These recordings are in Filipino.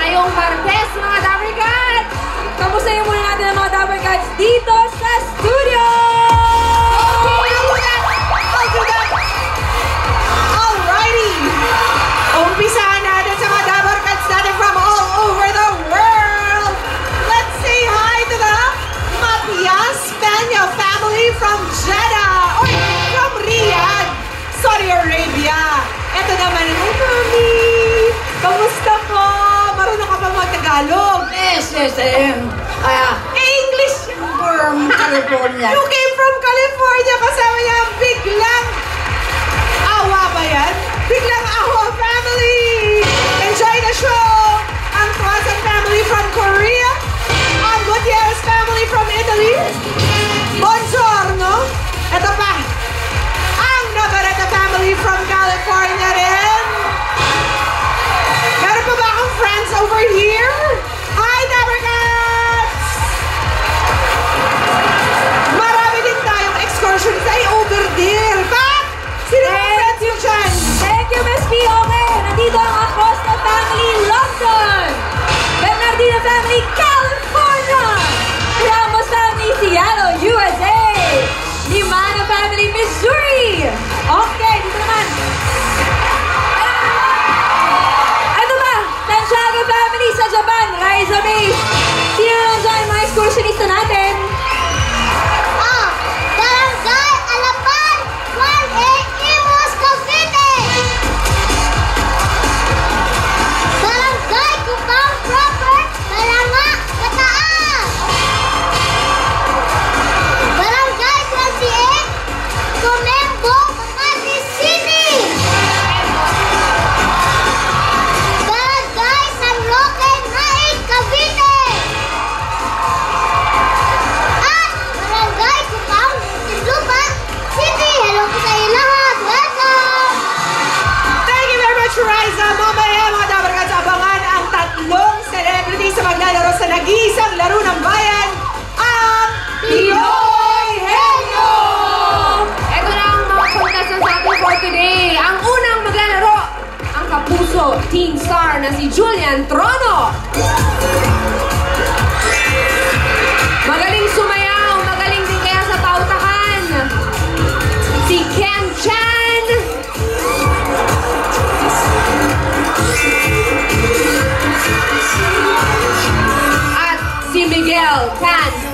ngayong Martes, mga Dabber Cats! Kamustahin muna natin ang mga Dabber Cats dito sa studio! Okay, I'll do that! Alrighty! Umpisahan natin sa mga Dabber Cats natin from all over the world! Let's say hi to the Matias Peña family from Jeddah! Or from Riyadh, Saudi Arabia! Ito naman ang mami! Kamusta po? Marunong ka ba mag-Tagalog? Yes. English! From California. You came from California, kasama niya ang biglang awa ba yan? Biglang awa family! Enjoy the show! Ang Tuasan family from Korea, ang Gutierrez family from Italy, Buongiorno! Ito pa, ang Navarrete family from California rin. Meron pa ba akong friends over here? Hi, Dabber Cats! Marami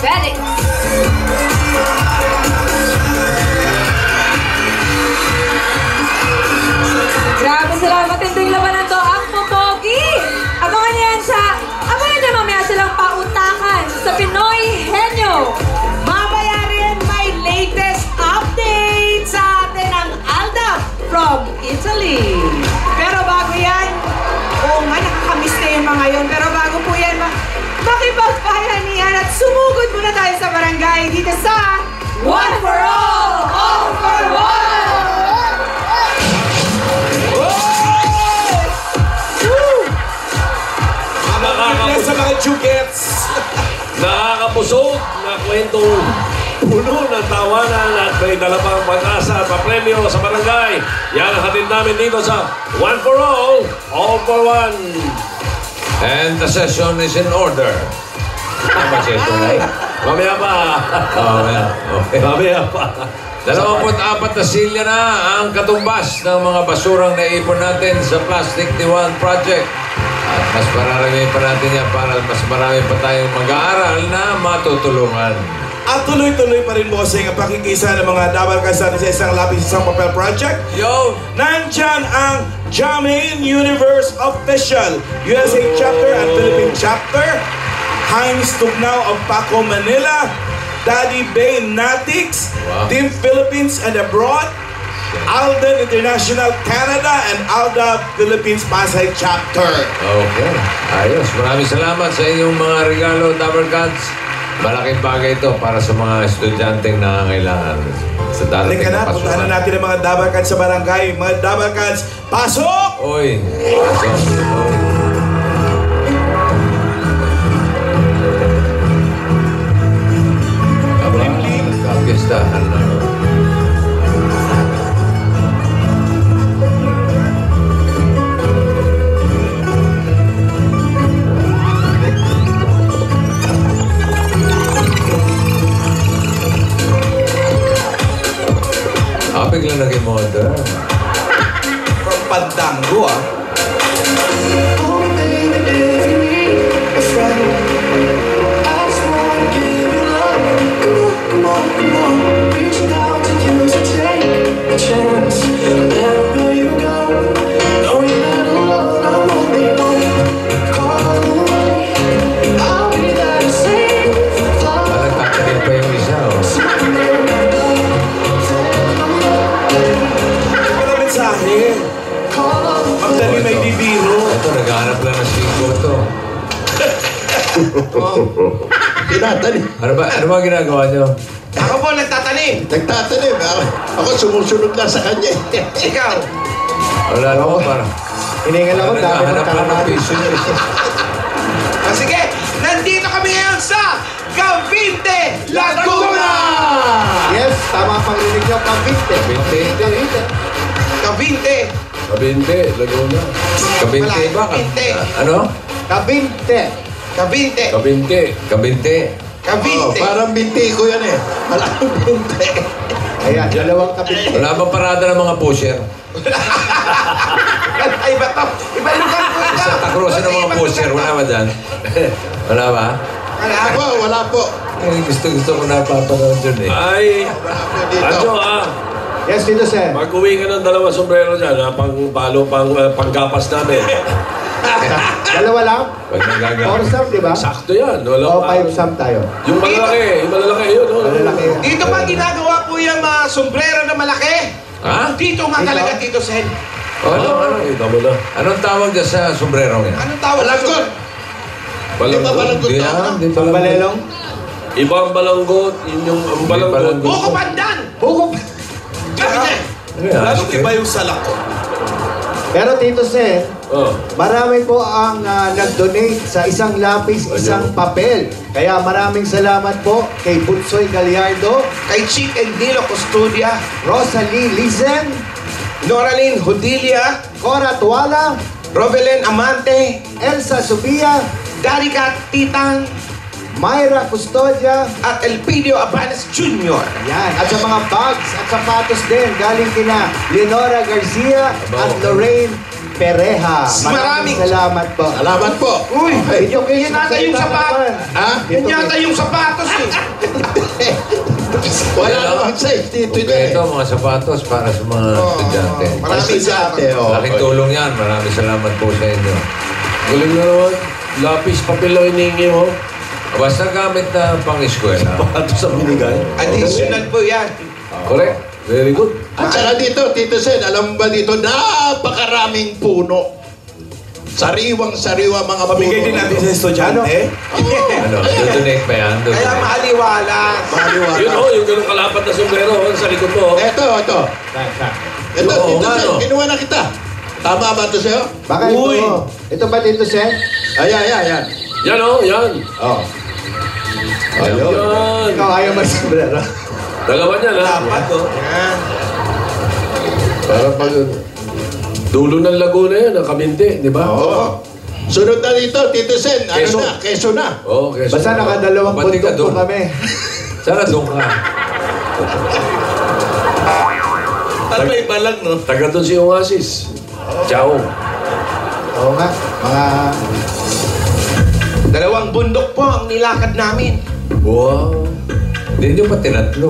Felix. Grabe sila, matinding labanan to. Ang popogi! Abangan niyo mamaya silang pautakan sa Pinoy Henyo. Mamaya rin may latest update sa atin ang Alda from Italy. Pero bago yan, oo nga, nakakamiss na yung mga yun. Pero bago po yan, makipagbayanihan at sumugod muna tayo sa barangay dito sa One for All for One! Sa mga chugets. Nakakapusog na kwentong puno ng tawanan at may dalawang pag-asa at papremyo sa barangay. Yan ang hatid namin dito sa One for All for One. And the session is in order. Tama session na Mamaya pa. Okay. Mamaya pa. 24 na silya na ang katumbas ng mga basurang naipon natin sa Plastic Diwan Project. At mas marami pa natin yan para mas marami pa tayong mag-aaral na matutulungan. At tuloy-tuloy pa rin mo sa pakikisa ng mga dabarkas natin sa isang lapis, isang papel project. Yo! Nandyan ang Jamin Universe Official, USA Chapter and Philippine Chapter, Heinz Tugnao of Paco, Manila, Daddy Bay Natix, Wow. Team Philippines and Abroad, Alden International Canada, and Alda Philippines Pasay Chapter. Okay. Ayos. Maraming salamat sa inyong mga regalo, Dabarkads. Malaking bagay ito para sa mga estudyanteng nangangailangan sa darating Halika na na, puntahan na natin ang mga Dabarkads sa barangay. Mga Dabarkads, pasok! Oy. Pasok. Kapistahan na. Biglang naging modern. From Pandango, ah. Alagtakarin pa yung isa, oh. Mensahe. Magdali may bibiro. Ito, naghahanap lang ng singko ito. Tinatanim. Ano ba ginagawa nyo? Ako po nagtatanim. Nagtatanim. Ako sumusunod lang sa kanya. Ikaw. Wala naman para. Hiningal ako, dami ng Naghahanap lang ng kalamari. piso nyo. Sige, nandito kami ngayon sa Cavite, Laguna! Yes, tama pang rinig niyo, Cavite. Cavite. Cavite. Kabinte, Laguna. Kabinte ba? Kabinte. Ano? Cavite. Cavite. Kabinte. Kabinte. Cavite. Parang binti ko yan eh. Malaking binti. Ayan, dalawang Cavite. Wala bang parada ng mga pusher? Ay, iba to. Iba lugar po ito. Sa takrosin ng mga pusher, wala ba dyan? Wala ba? Wala po. Eh, gusto ko napapanood dyan eh. Ay, Dito. Anjo Yes, Tito Sen. mag-uwi ka ng dalawang sombrero dyan, panggapas namin. Dalawa lang? Pag nagagamit. Four sum, di ba? Sakto yan. Wala O, five sum tayo. Yung malalaki yun. Oh. Malalaki. Dito ba ginagawa po yung mga sombrero na malaki? Ha? Dito nga talaga, Tito Sen. Ano? Ito mo na. Anong tawag dyan sa sombrero yan? Anong tawag? Balangkot. Di ba balangkot Di to? yan, di pala. Pambalelong? Ibang balanggot, yun yung ang balanggot. balanggot. Buko pandan! Buko. Cavite. Ano yan? Lalong iba yung salak ko. Pero Tito Sen, Oh. marami po ang nag-donate sa isang lapis, isang papel. Kaya maraming salamat po kay Butsoy Gallardo, Kay Chief Endilo Custodia, Rosalie Lizen, Noraline Hodilia, Cora Tuala, Robelen Amante, Elsa Subia, Darika Titan, Myra Custodia, at Elpidio Abanes Jr. yan. At sa mga bags at sapatos din, galing kina Leonora Garcia at Lorraine Pereja. Maraming salamat po. Salamat po. Uy, Ito kayo yun yata yung sapatos. Ha? Yun yata yung sapatos eh. size dito Okay, yan ito mga sapatos para sa mga estudyante. Maraming estudyante, Laking tulong yan. Maraming salamat po sa inyo. Galing na naman. Lapis, papel lang hinihingi mo. Basta gamit na pang-eskwela. Pato sa binigay. Additional po yan. Correct. Very good. At saka dito, Tito Sen, alam mo ba dito, napakaraming puno. Sariwang-sariwa mga puno. Pamigay din natin sa estudyante. Ano, donate pa yan? Kaya maaliwalas. Maliwanag. Yun o, yung ganun kalapat na sombrero sa likod mo. Ito. Ito, Oo, Tito Sen, ano? kinuha na kita. Tama ba ito sa'yo? Baka Uy. ito. Ito ba dito, Sen? Ayan. Yan o, yan. Oh. Ayun. Yan. Ikaw ayaw mag-sombrero. Dalawa niya na. Dapat, oh. Yan. Para pag dulo ng Laguna yan, ang Kaminte, di ba? Oo. Sunod na dito, Tito Sen. Ano Quezon. na? Quezon na. Oo, okay. Basta nakadalawang Pati ka bundok po doon. kami. Sana doon ka. Parang may balag, no? Taga doon si Oasis. Ciao. Oo nga. Mga... Dalawang bundok po ang nilakad namin. Wow. Hindi nyo pa tinatlo.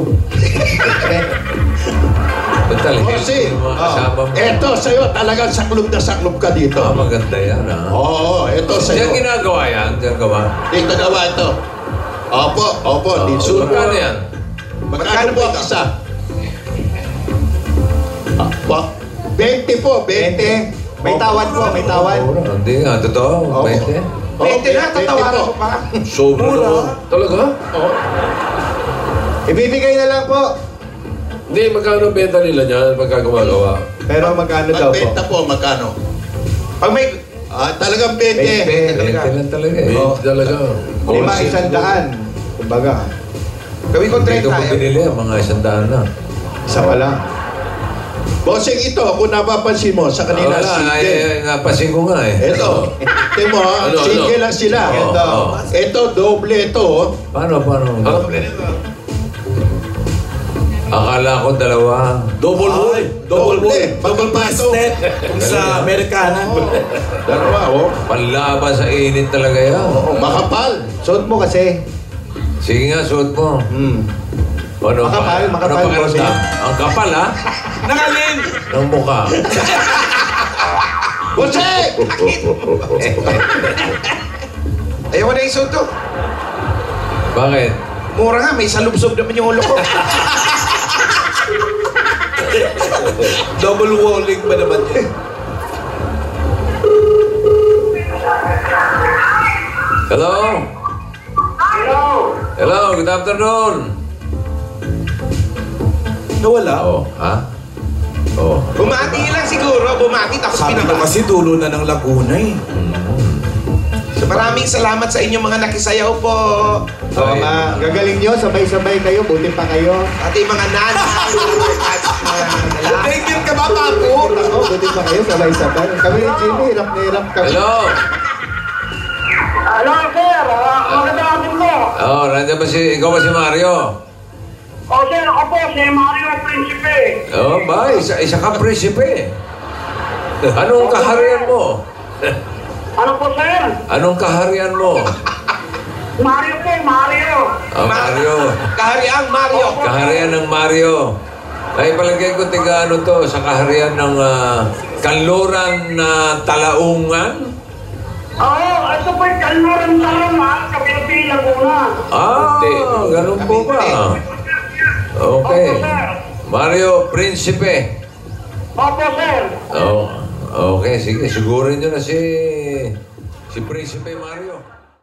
Total, Kasi, yung mga kasama mo. Ito sa'yo, talagang saklob na saklob ka dito. Maganda yan, ha? Oo, ito Diyan sa'yo. ginagawa yan? Diyan gawa? Dito gawa ito. Opo, dito. Magkano yan? Magkano po ang isa? 20 po, 20. May tawad po, may tawad. Hindi nga, totoo. Oo. 20. 20 na, tatawaran ko pa. Sobra naman. Talaga? Ibibigay na lang po. Hindi, magkano ang benta nila niyan pagka gumagawa? Pero magkano daw po? Magbenta po, magkano? Pag may... Talagang 20. 20 lang talaga eh. Hindi talaga. 500. Kumbaga. Gawin ko 30. Dito ko binili ang mga 100 na. Isa pa lang. Bossing ito, kung napapansin mo, sa kanila single. Napasin ko nga eh. Ito, tingnan mo, Ano? single lang sila. Ito. Ito, doble ito. Paano? Akala ko dalawa. Double wool. Double wool. Double basket. Kung sa Amerikana. Dalawa, oh. Panlaban sa init talaga yan. Makapal. Suot mo kasi. Sige nga, suot mo. Ano Makapal, makapal, Ano pakiramdam? bossing. Ang kapal ha? Nangalin! Ng mukha. Bossing! Ayaw ko na isuot to. Bakit? Mura nga, may salubsob naman yung ulo ko. Double walling ba naman yan? Hello? Hello, good afternoon. Nawala. Oh, ha? Oh. Bumati lang siguro, bumati tapos Sabi ko pinabati. kasi dulo na ng Laguna eh. So, maraming salamat sa inyo mga nakisayaw po. Oo nga, gagaling nyo, sabay-sabay kayo, buti pa kayo. Ating mga nanay, at lalaki. Tingin ka ba, Papo? Oo, buti pa kayo, sabay-sabay. Kami ni Jimmy, hirap na hirap kami. Hello? Hello, sir. Magandang hapon po. Oh, nandiyan ba ikaw ba si Mario? O, sir, ako po, si Mario Principe. Oh, ba? Isa ka prinsipe. Anong kaharian mo? Ano po, sir? Anong kaharian mo? Mario po, Mario. Oh, Mario. Kahariang Mario. Kaharian ng Mario. Ay, palagay ko tiga ano to, sa kaharian ng Kanluran na Talaungan. Oo, ito po yung Kanluran Salamat, Kapilapil, Laguna. Ganun po ba? Okay. Mario Principe. Opo, sir. Oh, okay, sige. Sigurin nyo na si Principe Mario.